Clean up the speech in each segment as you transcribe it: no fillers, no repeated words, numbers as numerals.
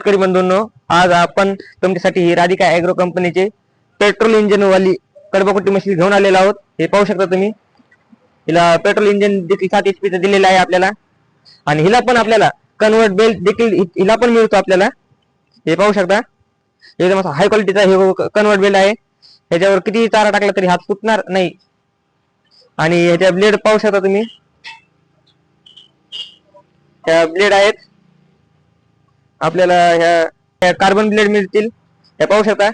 शेतकरी बंधूंनो, आज आपण तुमच्यासाठी ही राधिका ॲग्रो कंपनीचे पेट्रोल इंजिन वाली कडबाकुटी मशीन घेऊन आलेलो आहोत। हे पाहू शकता तुम्ही, हिला पेट्रोल इंजिन देखील 7 HP चं दिलेलं आहे आपल्याला, आणि हिला पण आपल्याला कन्वर्ट बेल्ट देखील हिला पण मिळतो आपल्याला। हे पाहू शकता, एकदम असा हाय क्वालिटीचा हे कन्वर्ट बेल्ट आहे। ह्याच्यावर किती चारा टाकला तरी हात फुटणार नाही। आणि ह्याच्या ब्लेड पाहू शकता तुम्ही, ह्या ब्लेड आहेत आपल्याला, ह्या कार्बन ब्लेड मिळतील। हे पाहू शकता,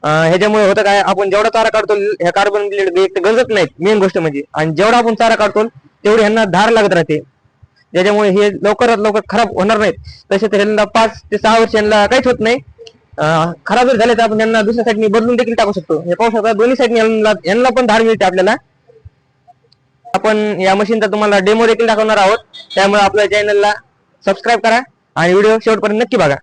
ह्याच्यामुळे होतं काय, आपण जेवढा चारा काढतो ह्या कार्बन ब्लेड गंजत नाहीत मेन गोष्ट म्हणजे, आणि जेवढा आपण चारा काढतो तेवढी ह्यांना धार लागत राहते, ज्याच्यामुळे हे लवकरात लवकर खराब होणार नाहीत। तसे तर ह्यांना 5 ते 6 वर्ष ह्यांना काहीच होत नाही। खराब जर झाले तर आपण यांना दुसऱ्या साईडने बदलून देखील टाकू शकतो। हे पाहू शकता, दोन्ही साईडने यांना पण धार मिळते आपल्याला। आपण या मशीनचा तुम्हाला डेमो देखील दाखवणार आहोत, त्यामुळे आपल्या चॅनलला सबस्क्राईब करा आणि व्हिडिओ शेवटपर्यंत नक्की बघा।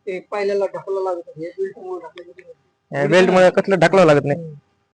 ते पहिल्याला ढकलावं लागत, हे बेल्ट मुळे बेल्ट मुळे कसलं ढकलावं लागत नाही।